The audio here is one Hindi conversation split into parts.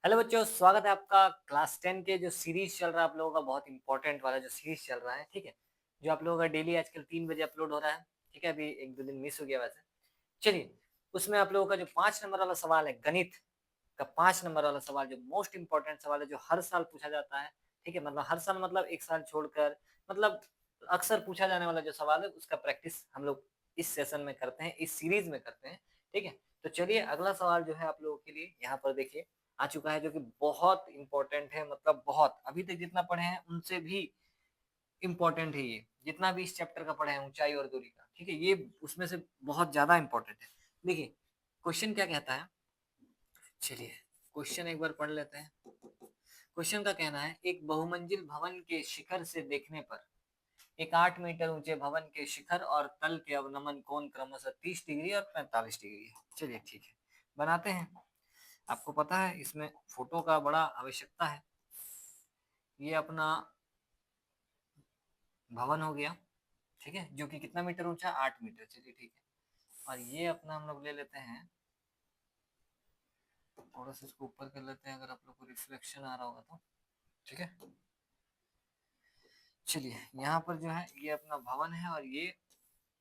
हेलो बच्चों, स्वागत है आपका क्लास 10 के जो सीरीज चल रहा है आप लोगों का, बहुत इंपॉर्टेंट वाला जो सीरीज चल रहा है। ठीक है, जो आप लोगों का डेली आजकल 3 बजे अपलोड हो रहा है। ठीक है, अभी एक दो दिन मिस हो गया वैसे। चलिए, उसमें आप लोगों का जो 5 नंबर वाला सवाल है, गणित का 5 नंबर वाला सवाल, जो मोस्ट इंपॉर्टेंट सवाल है, जो हर साल पूछा जाता है। ठीक है, मतलब हर साल मतलब एक साल छोड़कर, मतलब अक्सर पूछा जाने वाला जो सवाल है, उसका प्रैक्टिस हम लोग इस सेशन में करते हैं, इस सीरीज में करते हैं। ठीक है, तो चलिए अगला सवाल जो है आप लोगों के लिए यहाँ पर देखिए आ चुका है, जो कि बहुत इंपॉर्टेंट है। मतलब बहुत, अभी तक जितना पढ़े हैं उनसे भी इंपॉर्टेंट है ये, जितना भी इस चैप्टर का पढ़े हैं ऊंचाई और दूरी का। ठीक है, ये उसमें से बहुत ज्यादा इंपॉर्टेंट है। देखिए क्वेश्चन क्या कहता है, चलिए क्वेश्चन एक बार पढ़ लेते हैं। क्वेश्चन का कहना है, एक बहुमंजिल भवन के शिखर से देखने पर एक 8 मीटर ऊंचे भवन के शिखर और तल के अवनमन कोण क्रमशः 30 डिग्री और 45 डिग्री है। चलिए ठीक है, बनाते हैं। आपको पता है इसमें फोटो का बड़ा आवश्यकता है। ये अपना भवन हो गया, ठीक है, जो कि कितना मीटर ऊंचा, 8 मीटर। चलिए ठीक है, और ये अपना हम लोग ले लेते हैं, थोड़ा सा इसको ऊपर कर लेते हैं, अगर आप लोग को रिफ्लेक्शन आ रहा होगा तो। ठीक है, चलिए यहाँ पर जो है ये अपना भवन है और ये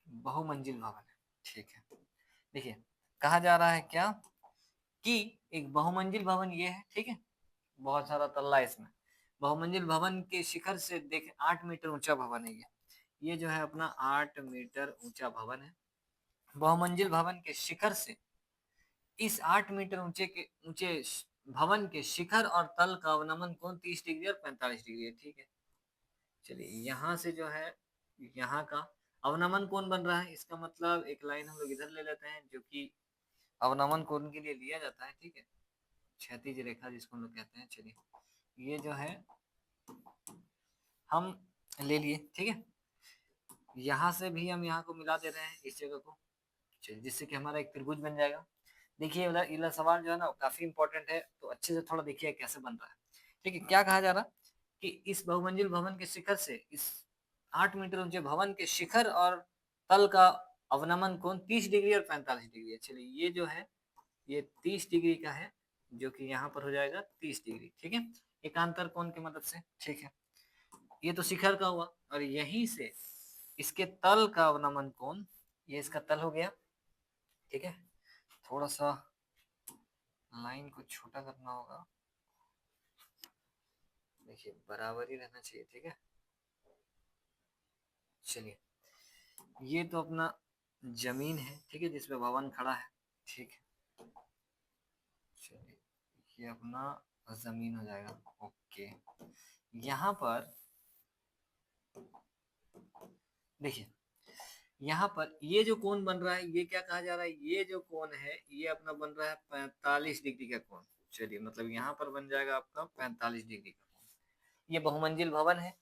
बहुमंजिल भवन है। ठीक है, देखिए कहा जा रहा है क्या, कि एक बहुमंजिल भवन ये है। ठीक है, बहुत सारा तल्ला है इसमें। बहुमंजिल भवन के शिखर से देख 8 मीटर ऊंचा भवन है ये जो है अपना 8 मीटर ऊंचा भवन है। बहुमंजिल भवन के शिखर से इस 8 मीटर ऊंचे भवन के शिखर और तल का अवनमन कोण 30 डिग्री और 45 डिग्री है। ठीक है, चलिए यहाँ से जो है यहाँ का अवनमन कोण बन रहा है, इसका मतलब एक लाइन हम लोग इधर ले लेते हैं, जो कि अवनमन कोण के लिए लिया जाता है। ठीक है, क्षैतिज रेखा जिसको हम लोग कहते हैं। चलिए ये जो है हम ले लिए। ठीक है, यहाँ से भी हम यहाँ को मिला दे रहे हैं इस जगह को, चलिए जिससे कि हमारा एक त्रिभुज बन जाएगा। देखिए ये सवाल जो है ना काफी इंपॉर्टेंट है, तो अच्छे से थोड़ा देखिए कैसे बन रहा है। ठीक है, क्या कहा जा रहा कि इस बहुमंजिल भवन के शिखर से इस 8 मीटर ऊंचे भवन के शिखर और तल का अवनमन कोण 30 डिग्री और 45 डिग्री है। चलिए ये जो है ये 30 डिग्री का है, जो कि यहाँ पर हो जाएगा 30 डिग्री। ठीक है, एकांतर कोण की मदद से। ठीक है, ये तो शिखर का हुआ, और यहीं से इसके तल का अवनमन कोण, ये इसका तल हो गया। ठीक है, थोड़ा सा लाइन को छोटा करना होगा, देखिए बराबर ही रहना चाहिए। ठीक है, चलिए ये तो अपना जमीन है, ठीक है, जिसपे भवन खड़ा है। ठीक है, चलिए ये अपना जमीन हो जाएगा। ओके, यहाँ पर देखिए, यहाँ पर ये जो कोण बन रहा है, ये क्या कहा जा रहा है, ये जो कोण है ये अपना बन रहा है 45 डिग्री का कोण। चलिए मतलब यहाँ पर बन जाएगा आपका 45 डिग्री का कोण। ये बहुमंजिल भवन है,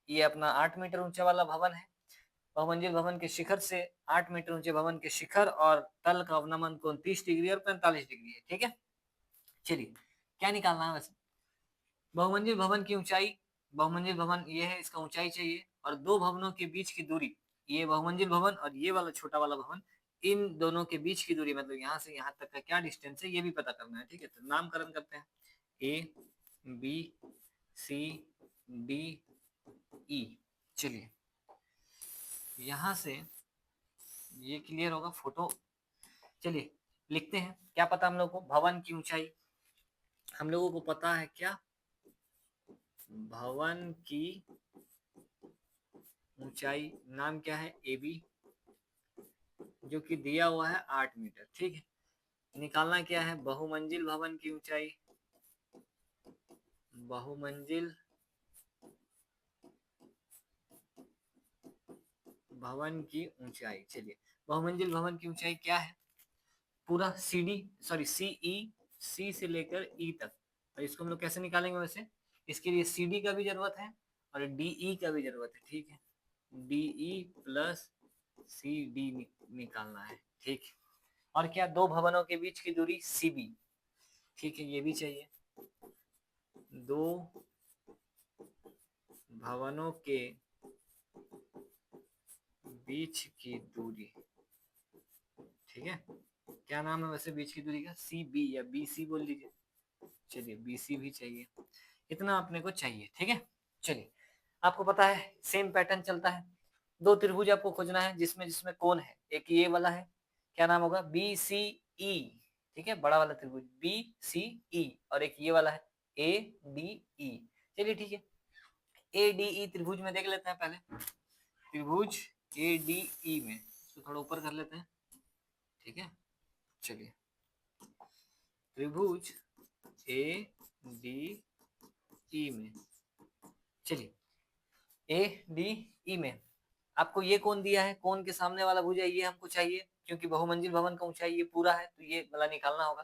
ये अपना 8 मीटर ऊंचा वाला भवन है। बहुमंजिल भवन के शिखर से 8 मीटर ऊंचे भवन के शिखर और तल का अवनमन कोण 30 डिग्री और 45 डिग्री है। ठीक है, चलिए क्या निकालना है वैसे, बहुमंजिल भवन की ऊंचाई, बहुमंजिल भवन ये है, इसका ऊंचाई चाहिए, और दो भवनों के बीच की दूरी, ये बहुमंजिल भवन और ये वाला छोटा वाला भवन, इन दोनों के बीच की दूरी, मतलब यहाँ से यहाँ तक का क्या डिस्टेंस है ये भी पता करना है। ठीक है, तो नामकरण करते हैं, A B C D E. चलिए यहाँ से ये क्लियर होगा फोटो। चलिए लिखते हैं, क्या पता हम लोग को, भवन की ऊंचाई हम लोगों को पता है क्या, भवन की ऊंचाई नाम क्या है, ए बी, जो कि दिया हुआ है 8 मीटर। ठीक है, निकालना क्या है, बहुमंजिल भवन की ऊंचाई, बहुमंजिल भवन की ऊंचाई। चलिए बहुमंजिल भवन की ऊंचाई क्या है, पूरा सी डी, सॉरी सी ई, सी से लेकर ई तक। और इसको हम लोग कैसे निकालेंगे वैसे, इसके लिए सी डी का भी जरूरत है और डी ई का भी जरूरत है। ठीक है, D E plus C D निकालना है। ठीक, और क्या, दो भवनों के बीच की दूरी सी बी। ठीक है, ये भी चाहिए, दो भवनों के बीच की दूरी। ठीक है, क्या नाम है वैसे बीच की दूरी का, सी बी या बी सी बोल लीजिए। चलिए BC भी चाहिए, इतना अपने को चाहिए, ठीक है। चलिए आपको पता है सेम पैटर्न चलता है, दो त्रिभुज आपको खोजना है जिसमें जिसमें कौन है, एक ये वाला है, क्या नाम होगा, BCE, ठीक है, बड़ा वाला त्रिभुज BCE, और एक ये वाला है ADE। चलिए ठीक है, ADE त्रिभुज में देख लेते हैं पहले, त्रिभुज ADE में इसको थोड़ा ऊपर कर लेते हैं, ठीक है। चलिए त्रिभुज ADE में, चलिए ADE में आपको ये कौन दिया है, कौन के सामने वाला भुजा ये हमको चाहिए, क्योंकि बहुमंजिल भवन का ऊंचाई ये पूरा है तो ये वाला निकालना होगा।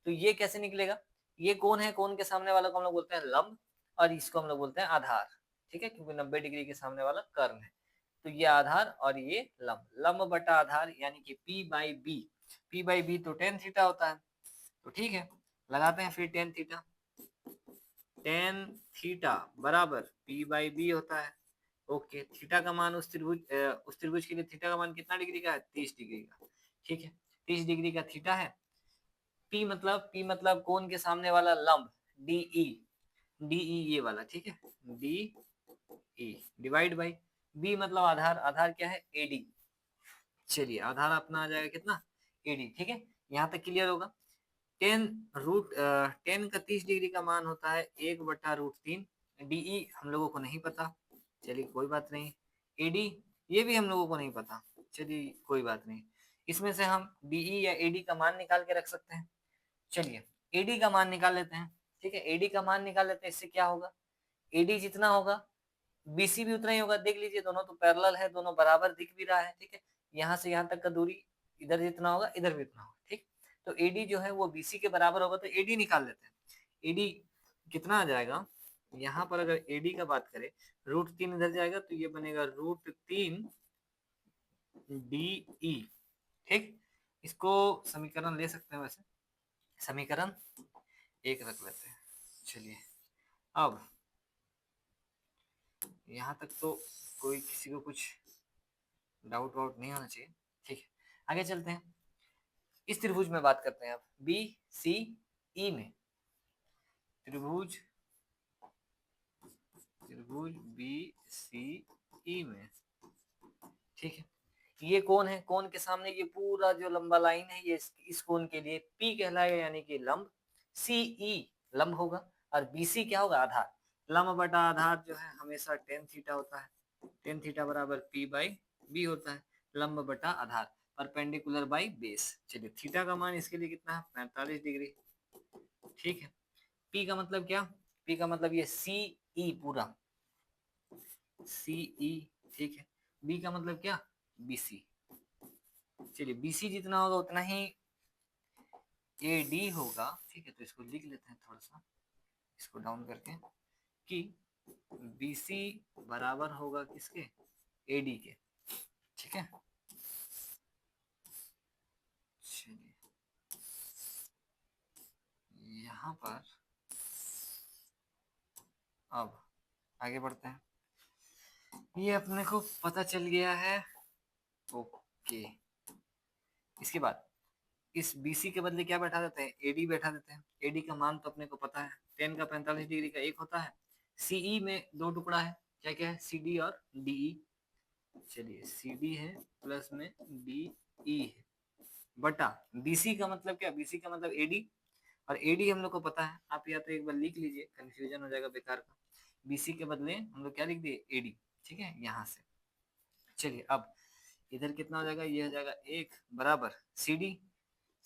तो ये कैसे निकलेगा, ये कौन है, कौन के सामने वाला को हम लोग बोलते हैं लंब, और इसको हम लोग बोलते हैं आधार, ठीक है, क्योंकि 90 डिग्री के सामने वाला कर्ण है। तो ये आधार और ये लंब, लंब बटा आधार यानी कि P/B, P/B तो tan थीटा होता है, तो ठीक है लगाते हैं फिर tan थीटा, tan थीटा बराबर P/B होता है। ओके, थीटा का मान उस त्रिभुज के लिए थीटा का मान कितना डिग्री का है, 30 डिग्री का, ठीक है, 30 डिग्री का थीटा है। P मतलब कोण के सामने वाला लंब DE ये वाला, ठीक है, DE डिवाइड बाई B मतलब आधार, आधार क्या है AD। चलिए आधार अपना आ जाएगा कितना, AD, ठीक है, यहाँ तक क्लियर होगा। टेन का 30 डिग्री का मान होता है 1/√3। DE हम लोगों को नहीं पता, चलिए कोई बात नहीं। AD ये भी हम लोगों को नहीं पता, चलिए कोई बात नहीं। इसमें से हम DE या AD का मान निकाल के रख सकते हैं। चलिए AD का मान निकाल लेते हैं, ठीक है, AD का मान निकाल लेते हैं, इससे क्या होगा, AD जितना होगा BC भी उतना ही होगा। देख लीजिए दोनों तो पैरेलल है, दोनों बराबर दिख भी रहा है, ठीक है, यहाँ से यहाँ तक का दूरी इधर जितना होगा इधर भी उतना होगा, ठीक। तो AD जो है वो BC के बराबर होगा, तो AD निकाल लेते हैं। AD कितना आ जाएगा, यहाँ पर अगर AD का बात करें, √3 इधर जाएगा तो ये बनेगा √3 DE, ठीक। इसको समीकरण ले सकते हैं, वैसे समीकरण 1 रख लेते हैं। चलिए अब यहाँ तक तो कोई किसी को कुछ डाउट वाउट नहीं होना चाहिए, ठीक है, आगे चलते हैं। इस त्रिभुज में बात करते हैं अब BCE में, त्रिभुज BCE में, ठीक है, ये कौन है, कौन के सामने ये पूरा जो लंबा लाइन है ये इस कोण के लिए P कहलाएगा यानी कि लंब, CE लंब होगा, और BC क्या होगा, आधार। लंब बटा आधार जो है हमेशा tan थीटा होता है, tan थीटा बराबर P/B होता है, लंब बटा आधार, परपेंडिकुलर बाई बेस। चलिए थीटा का मान इसके लिए कितना है, 45 डिग्री, ठीक है। P का मतलब क्या, P का मतलब ये CE पूरा, CE, ठीक है। B का मतलब क्या, BC। चलिए BC जितना होगा उतना ही AD होगा, ठीक है, तो इसको लिख लेते हैं थोड़ा सा, इसको डाउन करके, कि BC बराबर होगा किसके, AD के, ठीक है। चलिए यहाँ पर अब आगे बढ़ते हैं, ये अपने को पता चल गया है, ओके। इसके बाद इस BC के बदले क्या बैठा देते हैं, AD बैठा देते हैं। AD का मान तो अपने को पता है, tan का 45 डिग्री का 1 होता है। CE में दो टुकड़ा है, क्या क्या है, CD और DE। चलिए CD है प्लस में DE है, बटा BC का मतलब क्या, BC का मतलब AD, और AD हम लोग को पता है, आप या तो एक बार लिख लीजिए, कंफ्यूजन हो जाएगा बेकार का। BC के बदले हम लोग क्या लिख दिए, AD, ठीक है, यहाँ से। चलिए अब इधर कितना हो जाएगा, ये हो जाएगा 1 बराबर CD,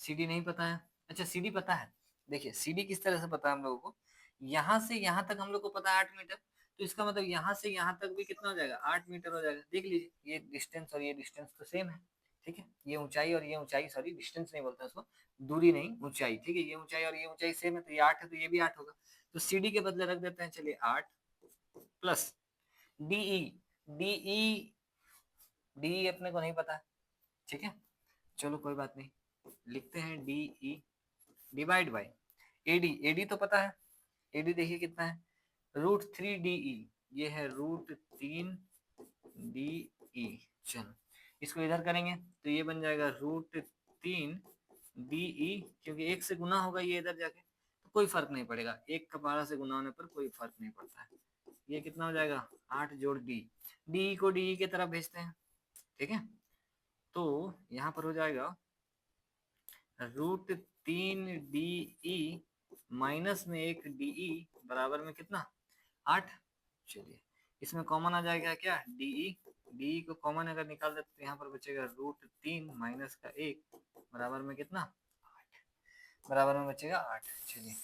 CD नहीं पता है, अच्छा CD पता है। देखिए CD किस तरह से पता है हम लोगों को, यहाँ से यहाँ तक हम लोग को पता है 8 मीटर, तो इसका मतलब यहाँ से यहाँ तक भी कितना हो जाएगा, 8 मीटर हो जाएगा। देख लीजिए ये डिस्टेंस और ये डिस्टेंस तो सेम है, ठीक है, ये ऊंचाई और ये ऊंचाई, सॉरी डिस्टेंस नहीं बोलते उसको, दूरी नहीं ऊंचाई, ठीक है, ये ऊंचाई और ये ऊंचाई सेम है, तो ये 8 है तो ये भी 8 होगा। तो CD के बदले रख देते हैं, चलिए 8 प्लस DE, DE, DE अपने को नहीं पता, ठीक है, चलो कोई बात नहीं, लिखते हैं DE divide by AD, AD तो पता है, AD देखिए कितना है, √3DE, ये है √3DE। चलो इसको इधर करेंगे तो ये बन जाएगा √3DE, क्योंकि 1 से गुना होगा ये इधर जाके, तो कोई फर्क नहीं पड़ेगा, 1 का 12 से गुना होने पर कोई फर्क नहीं पड़ता है। ये कितना हो जाएगा 8 जोड़ डी, डी को डी की तरफ भेजते हैं, ठीक है। तो यहाँ पर हो जाएगा √3 DE माइनस में 1 DE बराबर में कितना 8। चलिए इसमें कॉमन आ जाएगा क्या DE, DE को कॉमन अगर निकाल देते तो यहाँ पर बचेगा √3 माइनस का 1 बराबर में कितना 8, बराबर में बचेगा 8। चलिए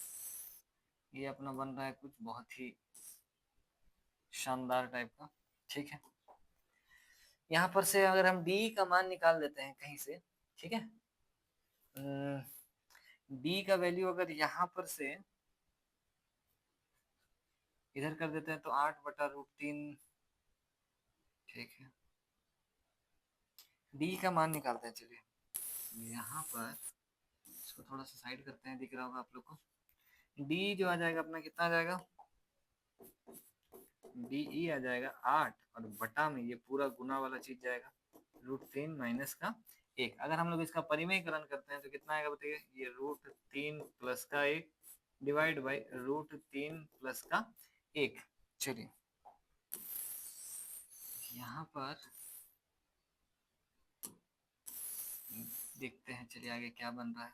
ये अपना बन रहा है कुछ बहुत ही शानदार टाइप का, ठीक है। यहाँ पर से अगर हम डी का मान निकाल लेते हैं कहीं से, ठीक है, डी का वैल्यू अगर यहाँ पर से इधर कर देते हैं तो 8/√3, ठीक है। डी का मान निकालते हैं, चलिए यहाँ पर इसको थोड़ा सा साइड करते हैं, दिख रहा होगा आप लोग को। डी जो आ जाएगा अपना कितना आ जाएगा, DE आ जाएगा 8 और बटा में ये पूरा गुना वाला चीज जाएगा √3 माइनस का 1। अगर हम लोग इसका परिमेयकरण करते हैं तो कितना आएगा बताइए, ये √3 प्लस का 1 डिवाइड बाई √3 प्लस का 1। चलिए यहाँ पर देखते हैं, चलिए आगे क्या बन रहा है।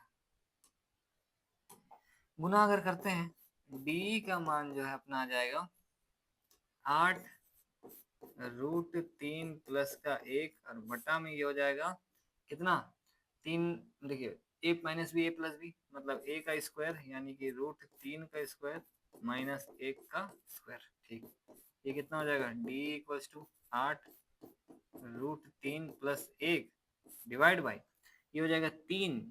गुना अगर करते हैं डी का मान जो है अपना आ जाएगा 8√3 प्लस का 1 और बटा में ये हो जाएगा कितना 3, देखिए a minus B A plus B मतलब a का स्क्वायर यानी कि √3 का स्क्वायर माइनस 1 का स्क्वायर, ठीक। ये कितना हो जाएगा d equals to 8√3 plus 1 divide by ये हो जाएगा 3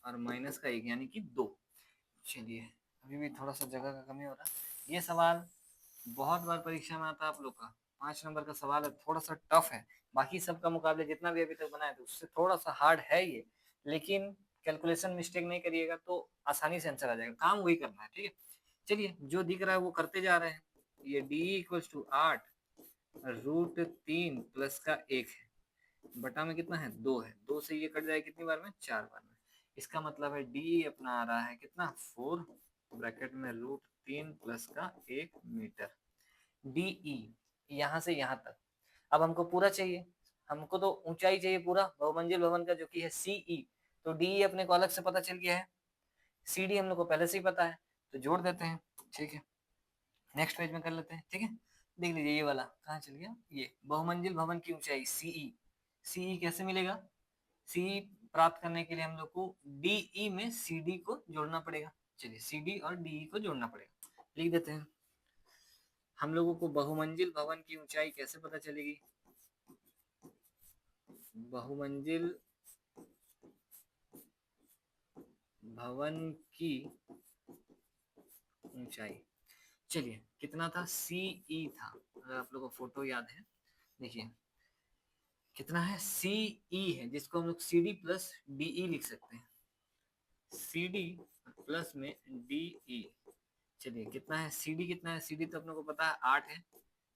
और माइनस का 1 यानी कि 2। चलिए अभी भी थोड़ा सा जगह का कमी हो रहा है। ये सवाल बहुत बार परीक्षा में आता है आप लोग का, 5 नंबर का सवाल है, थोड़ा सा टफ है। बाकी सबका मुकाबले जितना भी अभी तक बनाया था उससे थोड़ा सा हार्ड है ये, लेकिन कैलकुलेशन मिस्टेक नहीं करिएगा तो आसानी से आंसर आ जाएगा, काम वही करना है, ठीक है। चलिए जो दिख रहा है वो करते जा रहे हैं। ये डी इक्वल्स टू 8√3 प्लस का 1 है, बटा में कितना है 2 है, 2 से ये कट जाए कितनी बार में 4 बार में। इसका मतलब है डी अपना आ रहा है कितना 4 ब्रैकेट में √3 प्लस का 1 मीटर। DE यहाँ से यहाँ तक। अब हमको पूरा चाहिए, हमको तो ऊंचाई चाहिए पूरा बहुमंजिल भवन का जो कि है CE, तो DE अपने को अलग से पता चल गया है, CD हम लोग को पहले से ही पता है, तो जोड़ देते हैं, ठीक है। नेक्स्ट पेज में कर लेते हैं, ठीक है। देख लीजिए ये वाला कहाँ चल गया, ये बहुमंजिल भवन की ऊंचाई CE कैसे मिलेगा, CE प्राप्त करने के लिए हम लोग को DE में CD को जोड़ना पड़ेगा। चलिए CD और DE को जोड़ना पड़ेगा, लिख देते हैं। हम लोगों को बहुमंजिल भवन की ऊंचाई कैसे पता चलेगी, बहुमंजिल भवन की ऊंचाई, चलिए कितना था CE था, अगर आप लोगों को फोटो याद है देखिए कितना है CE है, जिसको हम लोग CD प्लस DE लिख सकते हैं, CD प्लस में DE। चलिए कितना है CD, कितना है CD तो अपने को पता है 8 है,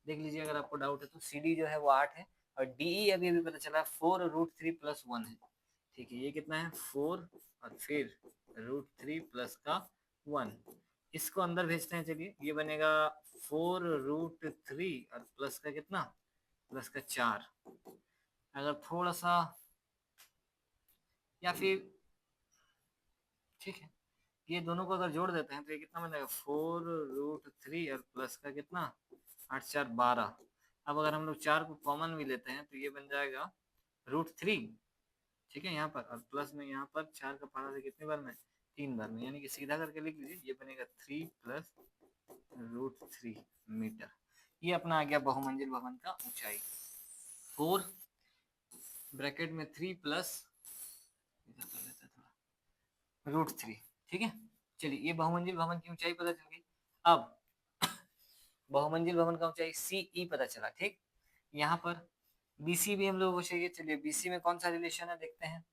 देख लीजिए अगर आपको डाउट है तो CD जो है वो 8 है और DE अभी अभी पता चला 4√3 प्लस 1 है, ठीक है। ये कितना है 4 और फिर √3 प्लस का 1, इसको अंदर भेजते हैं, चलिए ये बनेगा 4√3 और प्लस का कितना प्लस का 4। अगर थोड़ा सा या फिर ठीक है ये दोनों को अगर जोड़ देते हैं तो ये कितना बनेगा 4√3 और प्लस का कितना 8×4=12। अब अगर हम लोग 4 को कॉमन भी लेते हैं तो ये बन जाएगा √3, ठीक है, यहाँ पर और प्लस में यहाँ पर 4 का पारा से कितनी बार में 3 बार में, यानी कि सीधा करके लिख लीजिए ये बनेगा 3 प्लस √3 मीटर। ये अपना आ गया बहुमंजिल भवन का ऊंचाई, 4 ब्रैकेट में 3 प्लस √3, ठीक है। चलिए ये बहुमंजिल भवन की ऊंचाई पता चल गई। अब बहुमंजिल भवन का ऊंचाई CE पता चला, ठीक। यहाँ पर BC भी हम लोगों को चाहिए, चलिए BC में कौन सा रिलेशन है देखते हैं।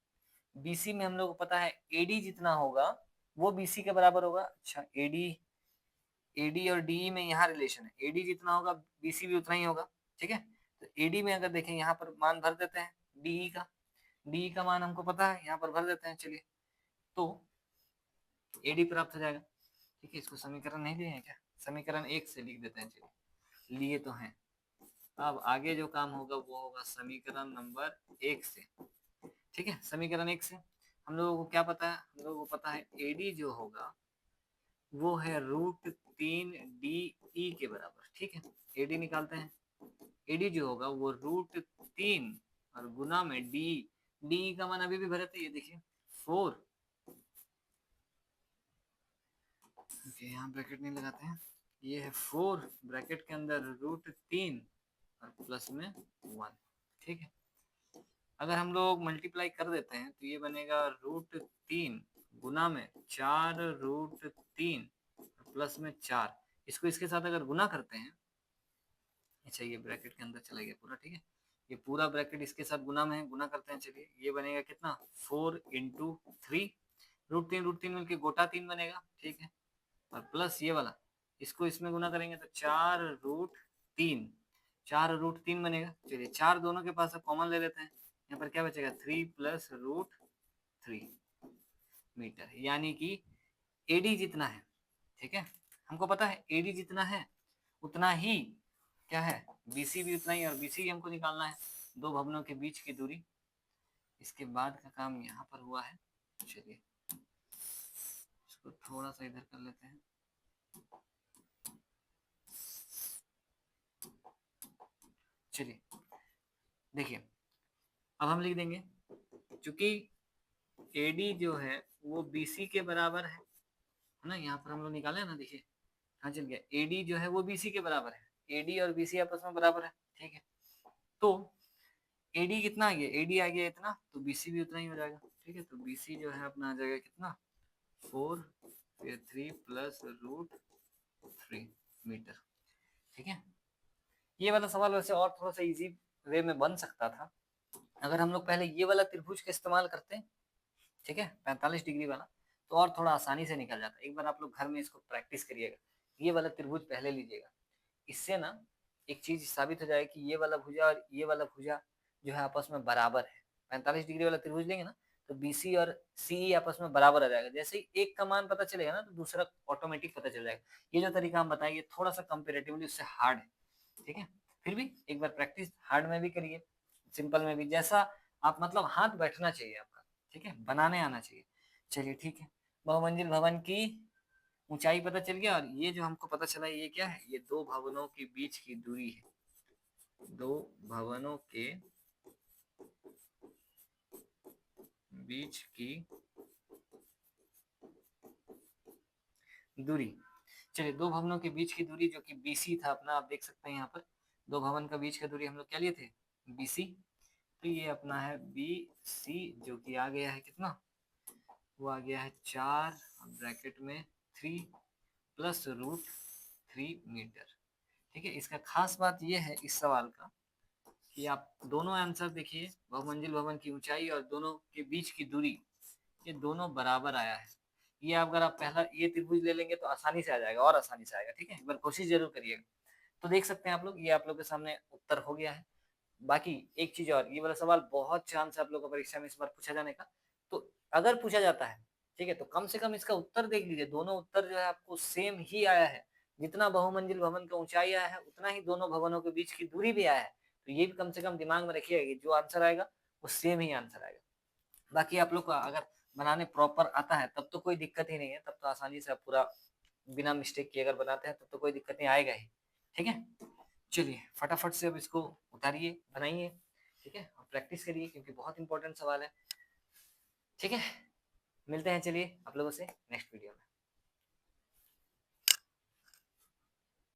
BC में हम लोग को पता है AD जितना होगा वो BC के बराबर होगा। अच्छा AD और DE में यहाँ रिलेशन है, AD जितना होगा BC भी उतना ही होगा, ठीक है। तो AD में अगर देखें यहाँ पर मान भर देते हैं DE का मान हमको पता है, यहाँ पर भर देते हैं, चलिए तो AD प्राप्त हो जाएगा। ठीक है, इसको समीकरण नहीं लिए हैं क्या, समीकरण 1 से लिख देते हैं, चलिए लिए तो हैं। अब आगे जो काम होगा वो होगा समीकरण नंबर 1 से। ठीक है, समीकरण 1 से हम लोगों को क्या पता है, हम लोगों को पता है एडी जो होगा वो है √3 DE के बराबर। ठीक है, एडी निकालते हैं। एडी जो होगा वो √3 और गुना में डी, डी का मान अभी भी भरे थे, ये देखिए 4। यहाँ ब्रैकेट नहीं लगाते हैं, ये है 4 ब्रैकेट के अंदर √3 और प्लस में 1। ठीक है, अगर हम लोग मल्टीप्लाई कर देते हैं तो ये बनेगा √3 गुना में 4√3 प्लस में 4। इसको इसके साथ अगर गुना करते हैं, अच्छा ये ब्रैकेट के अंदर चला गया पूरा। ठीक है, ये पूरा ब्रैकेट इसके साथ गुना में है, गुना करते हैं, चलिए ये बनेगा कितना 4 × 3, √3 मिलके गोटा 3 बनेगा। ठीक है, और प्लस ये वाला, इसको इसमें गुना करेंगे तो 4√3, 4√3 बनेगा। चलिए 4 दोनों के पास अब कॉमन ले लेते हैं, यहाँ पर क्या बचेगा 3 + √3 मीटर, यानी कि एडी जितना है, ठीक है, हमको पता है एडी जितना है उतना ही क्या है, बीसी भी उतना ही, और बीसी हमको निकालना है, दो भवनों के बीच की दूरी। इसके बाद का काम यहाँ पर हुआ है, चलिए इसको थोड़ा सा इधर कर लेते हैं। चलिए देखिए, अब हम लिख देंगे चूंकि एडी जो है वो बीसी के बराबर है ना, यहाँ पर हम लोग निकाले ना, देखिए कहाँ चल गया, एडी जो है वो बीसी के बराबर है, एडी और बीसी आपस में बराबर है। ठीक है, तो एडी कितना आ गया, एडी आ गया इतना, तो बीसी भी उतना ही हो जाएगा। ठीक है, तो बीसी जो है अपना आ जाएगा कितना 4 फिर 3 + √3 मीटर। ठीक है, ये वाला सवाल वैसे और थोड़ा सा इजी वे में बन सकता था अगर हम लोग पहले ये वाला त्रिभुज का इस्तेमाल करते हैं, ठीक है 45 डिग्री वाला, तो और थोड़ा आसानी से निकल जाता। एक बार आप लोग घर में इसको प्रैक्टिस करिएगा, ये वाला त्रिभुज पहले लीजिएगा, इससे ना एक चीज साबित हो जाएगी कि ये वाला भुजा और ये वाला भुजा जो है आपस में बराबर है। 45 डिग्री वाला त्रिभुज लेंगे ना तो बीसी और सीई आपस में बराबर आ जाएगा, जैसे ही एक का मान पता चलेगा ना तो दूसरा ऑटोमेटिक पता चल जाएगा। ये जो तरीका हम बताएंगे थोड़ा सा कंपेरेटिवली उससे हार्ड है, ठीक है, फिर भी एक बार प्रैक्टिस हार्ड में भी करिए, सिंपल में भी, जैसा आप मतलब हाथ बैठना चाहिए आपका, ठीक है, बनाने आना चाहिए। चलिए ठीक है, बहुमंजिल भवन की ऊंचाई पता चल गया, और ये जो हमको पता चला ये क्या है, ये दो भवनों के बीच की दूरी है, दो भवनों के बीच की दूरी। चलिए दो भवनों के बीच की दूरी जो कि बीसी था अपना, आप देख सकते हैं यहाँ पर दो भवन का बीच का दूरी हम लोग क्या लिए थे, बीसी, तो ये अपना है बीसी जो कि आ गया है कितना, वो आ गया है 4 ब्रैकेट में 3 + √3 मीटर। ठीक है, इसका खास बात ये है इस सवाल का कि आप दोनों आंसर देखिए, बहुमंजिल भवन की ऊंचाई और दोनों के बीच की दूरी, ये दोनों बराबर आया है। ये अगर आप पहला ये त्रिभुज ले लेंगे तो आसानी से आ जाएगा, और आसानी से आएगा। ठीक है, एक बार कोशिश जरूर करिएगा। तो देख सकते हैं आप लोग, ये आप लोग के सामने उत्तर हो गया है। बाकी एक चीज और, ये वाला सवाल बहुत चांस है आप लोग को परीक्षा में इस बार पूछा जाने का, तो अगर पूछा जाता है, ठीक है, तो कम से कम इसका उत्तर देख लीजिए, दोनों उत्तर जो है आपको सेम ही आया है, जितना बहुमंजिल भवन का ऊंचाई आया है उतना ही दोनों भवनों के बीच की दूरी भी आया है। तो ये भी कम से कम दिमाग में रखिएगा कि जो आंसर आएगा वो सेम ही आंसर आएगा। बाकी आप लोग को अगर बनाने प्रॉपर आता है तब तो कोई दिक्कत ही नहीं है, तब तो आसानी से आप पूरा बिना मिस्टेक किए अगर बनाते हैं तब तो कोई दिक्कत नहीं आएगा ही। ठीक है, चलिए फटाफट से अब इसको उतारिए, बनाइए, ठीक है, और प्रैक्टिस करिए क्योंकि बहुत इंपॉर्टेंट सवाल है। ठीक है, मिलते हैं चलिए आप लोगों से नेक्स्ट वीडियो में।